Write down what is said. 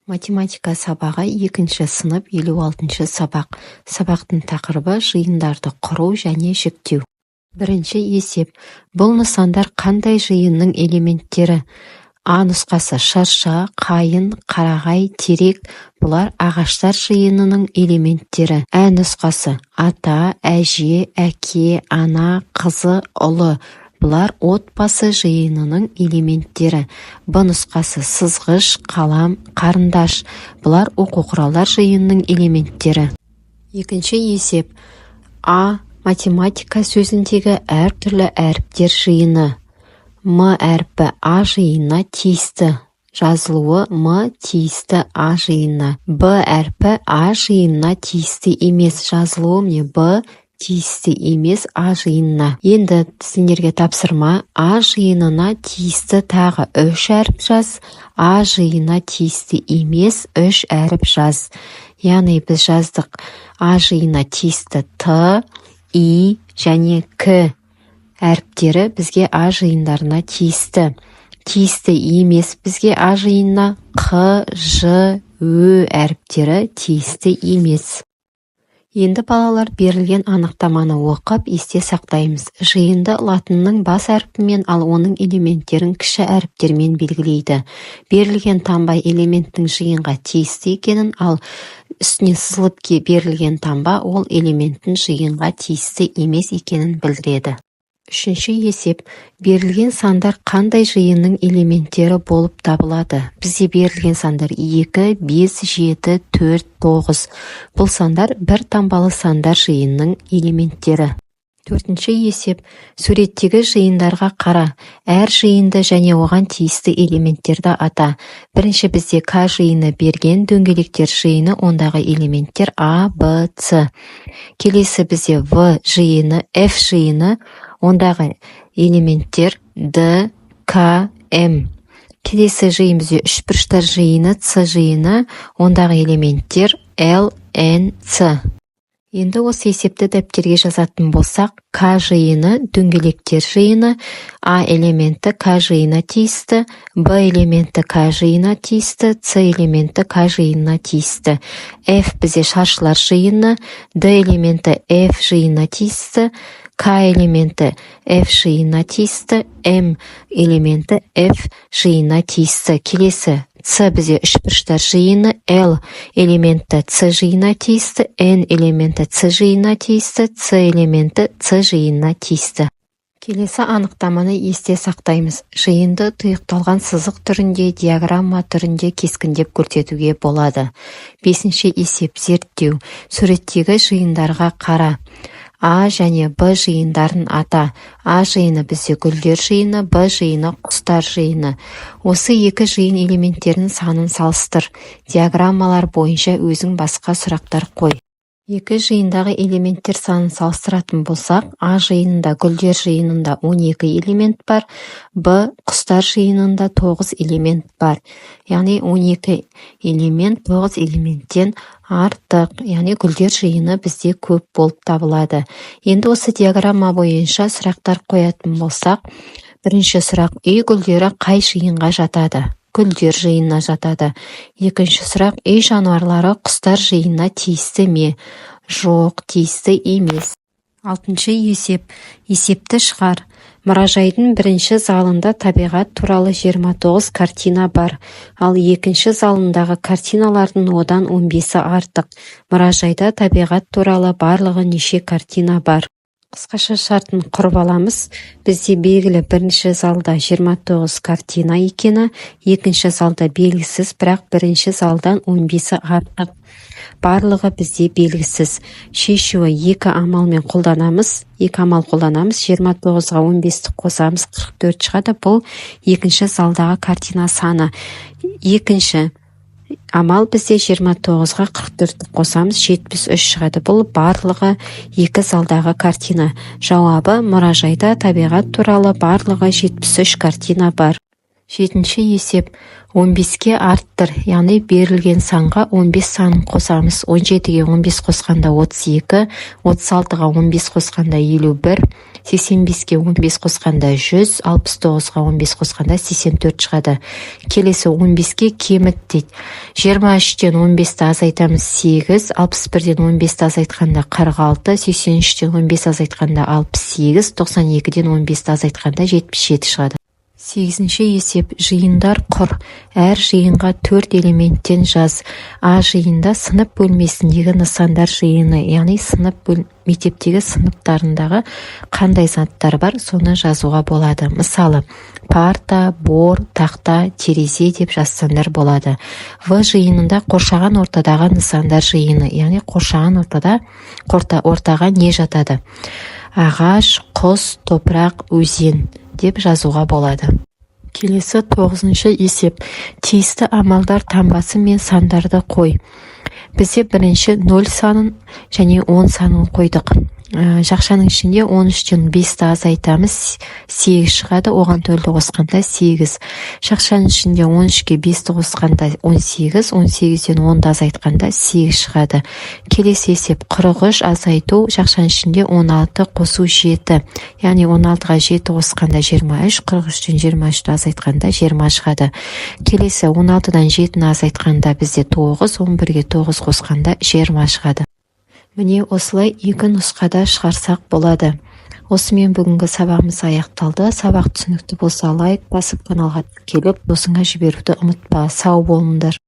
Математика сабағы 2 сынып 56 сабақ. Сабақтың тақырыбы жиындарды құру және жіктеу. Бірінші есеп. Бұл нысандар қандай жиынның элементтері? А нұсқасы шырша, қайын, қарағай, терек. Бұлар ағаштар жиынының элементтері. Ә нұсқасы ата, әже, әке, ана, қызы, ұлы. Бұлар отбасы жиынының элементтері. Б нұсқасы сызғыш, қалам, қарындаш. Бұлар оқу құралдар жиынының элементтері. Екінші есеп. А. Математика сөзіндегі әртүрлі әріптер жиыны. М әрпі А жиынына тиісті. Жазылуы М тиісті А жиынына. Б әрпі А жиынына тиісті емес. Жазылуы міне Б тиісті емес А жиынына. Енді сендерге тапсырма. А жиынына тиісті тағы 3 әріп жаз. А жиынына тиісті емес 3 әріп жаз. Яғни біз жаздық. А жиынына тиісті Т, И және К әріптері бізге А жиындарына тиісті. Тиісті емес бізге А жиынына Қ, Ж, Ö әріптері тиісті емес. Енді балалар берілген анықтаманы оқып есте сақтаймыз. Жиынды латынның бас әріпімен, ал оның элементтерін кіші әріптермен белгілейді. Берілген таңба элементтің жиынға тиісті екенін, ал үстіне сызылып берілген таңба ол элементтің жиынға тиісті емес екенін білдіреді. Үшінші есеп. Берілген сандар қандай жиынның элементтері болып табылады? Бізде берілген сандар 2, 5, 7, 4, 9. Бұл сандар бір таңбалы сандар жиынның элементтері. Төртінші есеп. Суреттегі жиындарға қара. Әр жиынды және оған тиісті элементтерді ата. Бірінші бізде К жиыны берген, дөңгелектер жиыны, ондағы элементтер А, Б, С. Келесі бізде В жиыны, F жиыны, ондағы элементтер Д, К, М. Келесі жиын бізде үшбұрыштар жиыны, С жиыны, ондағы элементтер Л, Н, С. Енді осы есепті дәптерге жазатын болсақ, К жиыны, дөңгелектер жиыны, А элементі К жиынына тиісті, Б элементі К жиынына тиісті, С элементі К жиынына тиісті. F бізде шаршылар жиыны, Д элементі F жиынына тиісті, К элементі F жиынына тиісті, М элементі F жиынына тиісті. Келесі С бізде үшбұрыштар жиыны, Л элементі С жиынына тиісті, Н элементі С жиынына тиісті, С элементі С жиынына тиісті. Келесі анықтаманы есте сақтаймыз. Жиынды тұйықталған сызық түрінде, диаграмма түрінде кескіндеп көрсетуге болады. Бесінші есеп зерттеу. Суреттегі жиындарға қара. А және Б жиындарын ата. А жиыны бізде гүлдер жиыны, Б жиыны құстар жиыны. Осы екі жиын элементтерінің санын салыстыр. Диаграммалар бойынша өзің басқа сұрақтар қой. Екі жиындағы элементтер санын салыстыратын болсақ, А жиынында гүлдер жиынында 12 элемент бар, Б құстар жиынында 9 элемент бар. Яғни 12 элемент 9 элементтен артық, яғни гүлдер жиыны бізде көп болып табылады. Енді осы диаграмма бойынша сұрақтар қоятын болсақ, бірінші сұрақ: үй гүлдері қай жиынға жатады? Гүлдер жиынына жатады. Екінші сұрақ: үй жануарлары құстар жиынына тиісті ме? Жоқ, тиісті емес. Алтыншы есеп. Есепті шығар. Мұражайдың бірінші залында табиғат туралы 29 картина бар, ал екінші залындағы картиналардың одан 15-і артық. Мұражайда табиғат туралы барлығы неше картина бар? Қысқаша шартын құрып аламыз. Бізде белгілі бірінші залда 29 картина екені, екінші залда белгісіз, бірақ бірінші залдан 15-і артық. Барлығы бізде белгісіз. Шешуі екі амалмен қолданамыз. 29-ға 15-ті қосамыз, 44 шығады. Бұл екінші залдағы картина саны. Екінші амал бізде 29-ға 44-ті қосамыз, 73 шығады. Бұл барлығы екі залдағы картина. Жауабы: мұражайда табиғат туралы барлығы 73 картина бар. Жетінші есеп 15-ке арттыр, яғни берілген санға 15 санын қосамыз. 17-ге 15 қосқанда 32, 36-ға 15 қосқанда 51, 85-ке 15 қосқанда 100, 69-ға 15 қосқанда 84 шығады. Келесі 15-ке кеміт дейді. 23-тен 15-ті азайтамыз 8, 61-ден 15-ті азайтқанда 46, 83-тен 15 азайтқанда 68, 92-ден 15-ті азайтқанда 77 шығады. 8-ші есеп жиындар құр. Әр жиынға 4 элементтен жаз. А жиында сынып бөлмесіндегі нысандар жиыны, яғни мектептегі сыныптарындағы қандай заттар бар, соны жазуға болады. Мысалы, парта, бор, тақта, терезе деп жазсаңдар болады. В жиынында қоршаған ортадағы нысандар жиыны, яғни қоршаған ортаға не жатады? Ағаш, құс, топырақ, өзен деп жазуға болады. Келесі 9-шы есеп. Тиісті амалдар таңбасы мен сандарды қой. Бізде бірінші 0 санын және 10 санын қойдық. Жақшаның ішінде 13-тен 5-ті азайтамыз, 8 шығады, оған төлді қосқанда 8. Жақшаның ішінде 13-ке 5-ті қосқанда 18, 18-ден 10-ды азайтқанда 8 шығады. Келесі есеп 43 азайту, жақшаның ішінде 16 қосу 7. Яғни 16-ға 7 қосқанда 23, 43-тен 23-ті азайтқанда 20 шығады. Келесі 16-дан 7-ні азайтқанда бізде 9, 11-ге 9 қосқанда 20 шығады. Міне осылай екі нұсқада шығарсақ болады. Осымен бүгінгі сабағымыз аяқталды. Сабақ түсінікті болса лайк басып, каналға келіп, досыңа жіберуді ұмытпа. Сау болыңдар.